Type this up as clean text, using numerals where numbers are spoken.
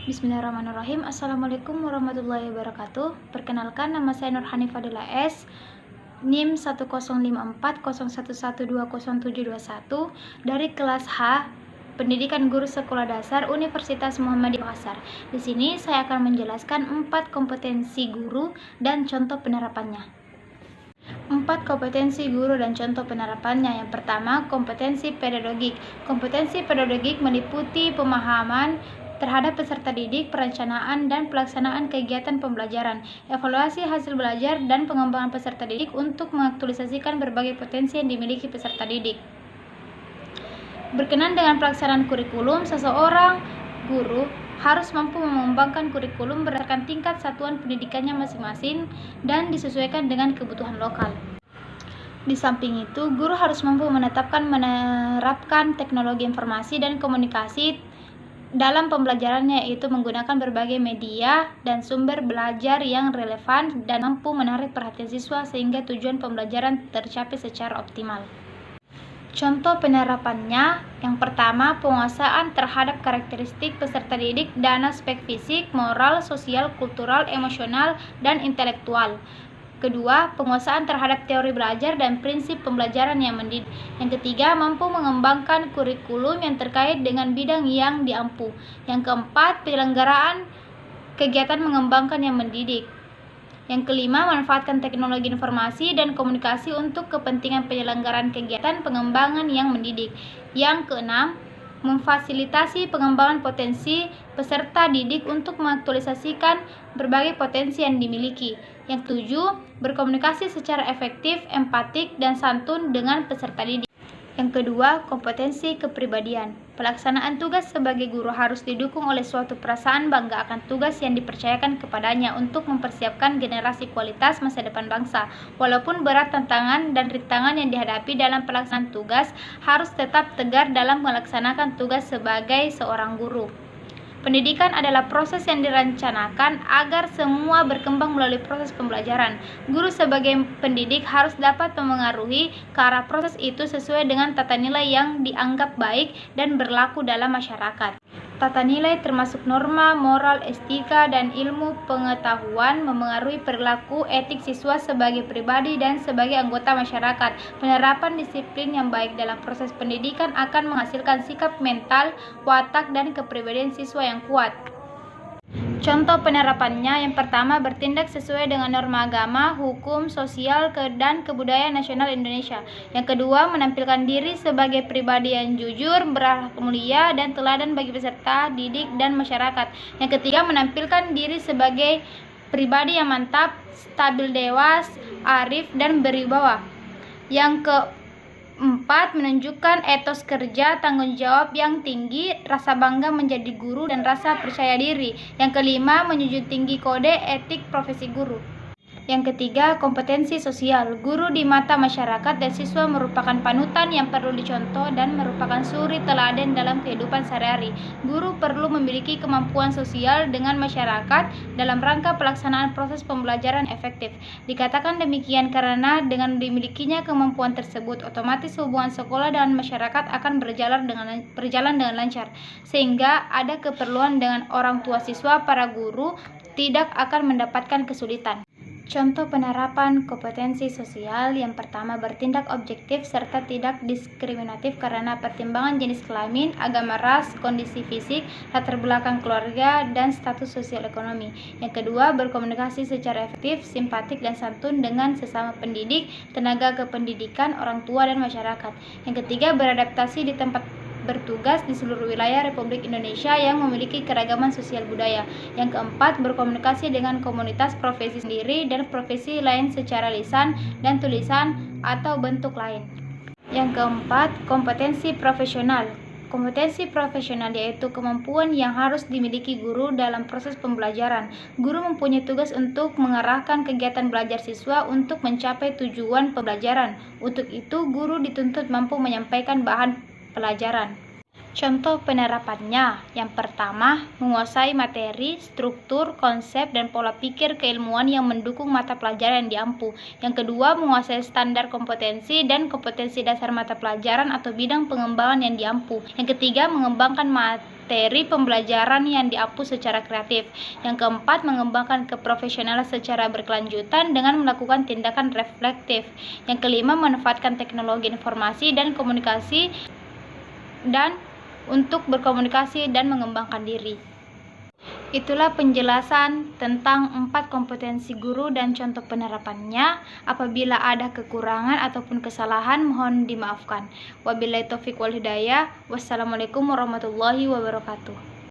Bismillahirrahmanirrahim. Assalamualaikum warahmatullahi wabarakatuh. Perkenalkan, nama saya Nur Hanifah Dela S, NIM 1054011120721 dari kelas H, Pendidikan Guru Sekolah Dasar Universitas Muhammadiyah Makassar. Di sini saya akan menjelaskan 4 kompetensi guru dan contoh penerapannya. 4 kompetensi guru dan contoh penerapannya. Yang pertama, kompetensi pedagogik. Kompetensi pedagogik meliputi pemahaman terhadap peserta didik, perencanaan dan pelaksanaan kegiatan pembelajaran, evaluasi hasil belajar dan pengembangan peserta didik untuk mengaktualisasikan berbagai potensi yang dimiliki peserta didik. Berkenaan dengan pelaksanaan kurikulum, seseorang guru harus mampu mengembangkan kurikulum berdasarkan tingkat satuan pendidikannya masing-masing dan disesuaikan dengan kebutuhan lokal. Di samping itu, guru harus mampu menerapkan teknologi informasi dan komunikasi dalam pembelajarannya, yaitu menggunakan berbagai media dan sumber belajar yang relevan dan mampu menarik perhatian siswa sehingga tujuan pembelajaran tercapai secara optimal. Contoh penerapannya, yang pertama, penguasaan terhadap karakteristik peserta didik dan aspek fisik, moral, sosial, kultural, emosional, dan intelektual. Kedua, penguasaan terhadap teori belajar dan prinsip pembelajaran yang mendidik. Yang ketiga, mampu mengembangkan kurikulum yang terkait dengan bidang yang diampu. Yang keempat, penyelenggaraan kegiatan mengembangkan yang mendidik. Yang kelima, manfaatkan teknologi informasi dan komunikasi untuk kepentingan penyelenggaraan kegiatan pengembangan yang mendidik. Yang keenam, memfasilitasi pengembangan potensi peserta didik untuk mengaktualisasikan berbagai potensi yang dimiliki. Yang ketujuh, berkomunikasi secara efektif, empatik, dan santun dengan peserta didik. Yang kedua, kompetensi kepribadian. Pelaksanaan tugas sebagai guru harus didukung oleh suatu perasaan bangga akan tugas yang dipercayakan kepadanya untuk mempersiapkan generasi kualitas masa depan bangsa. Walaupun berat tantangan dan rintangan yang dihadapi dalam pelaksanaan tugas, harus tetap tegar dalam melaksanakan tugas sebagai seorang guru. Pendidikan adalah proses yang direncanakan agar semua berkembang melalui proses pembelajaran. Guru sebagai pendidik harus dapat memengaruhi ke arah proses itu sesuai dengan tata nilai yang dianggap baik dan berlaku dalam masyarakat. Tata nilai termasuk norma, moral, etika, dan ilmu pengetahuan memengaruhi perilaku etik siswa sebagai pribadi dan sebagai anggota masyarakat. Penerapan disiplin yang baik dalam proses pendidikan akan menghasilkan sikap mental, watak, dan kepribadian siswa yang kuat. Contoh penerapannya, yang pertama, bertindak sesuai dengan norma agama, hukum, sosial, dan kebudayaan nasional Indonesia. Yang kedua, menampilkan diri sebagai pribadi yang jujur, berakhlak mulia, dan teladan bagi peserta didik dan masyarakat. Yang ketiga, menampilkan diri sebagai pribadi yang mantap, stabil, dewasa, arif, dan berwibawa. Yang keempat, menunjukkan etos kerja, tanggung jawab yang tinggi, rasa bangga menjadi guru, dan rasa percaya diri. Yang kelima, menjunjung tinggi kode etik profesi guru. Yang ketiga, kompetensi sosial. Guru di mata masyarakat dan siswa merupakan panutan yang perlu dicontoh dan merupakan suri teladan dalam kehidupan sehari-hari. Guru perlu memiliki kemampuan sosial dengan masyarakat dalam rangka pelaksanaan proses pembelajaran efektif. Dikatakan demikian karena dengan dimilikinya kemampuan tersebut, otomatis hubungan sekolah dengan masyarakat akan berjalan dengan lancar, sehingga ada keperluan dengan orang tua siswa, para guru tidak akan mendapatkan kesulitan. Contoh penerapan kompetensi sosial, yang pertama, bertindak objektif serta tidak diskriminatif karena pertimbangan jenis kelamin, agama, ras, kondisi fisik, latar belakang keluarga, dan status sosial ekonomi. Yang kedua, berkomunikasi secara efektif, simpatik, dan santun dengan sesama pendidik, tenaga kependidikan, orang tua, dan masyarakat. Yang ketiga, beradaptasi di tempat bertugas di seluruh wilayah Republik Indonesia yang memiliki keragaman sosial budaya. Yang keempat, berkomunikasi dengan komunitas, profesi sendiri, dan profesi lain secara lisan dan tulisan atau bentuk lain. Yang keempat, kompetensi profesional. Kompetensi profesional yaitu kemampuan yang harus dimiliki guru dalam proses pembelajaran. Guru mempunyai tugas untuk mengarahkan kegiatan belajar siswa untuk mencapai tujuan pembelajaran. Untuk itu, guru dituntut mampu menyampaikan bahan pelajaran. Contoh penerapannya, yang pertama, menguasai materi, struktur, konsep, dan pola pikir keilmuan yang mendukung mata pelajaran yang diampu. Yang kedua, menguasai standar kompetensi dan kompetensi dasar mata pelajaran atau bidang pengembangan yang diampu. Yang ketiga, mengembangkan materi pembelajaran yang diampu secara kreatif. Yang keempat, mengembangkan keprofesionalan secara berkelanjutan dengan melakukan tindakan reflektif. Yang kelima, memanfaatkan teknologi informasi dan komunikasi dan untuk berkomunikasi dan mengembangkan diri. Itulah penjelasan tentang 4 kompetensi guru dan contoh penerapannya. Apabila ada kekurangan ataupun kesalahan, mohon dimaafkan. Wabillahi taufiq wal hidayah. Wassalamualaikum warahmatullahi wabarakatuh.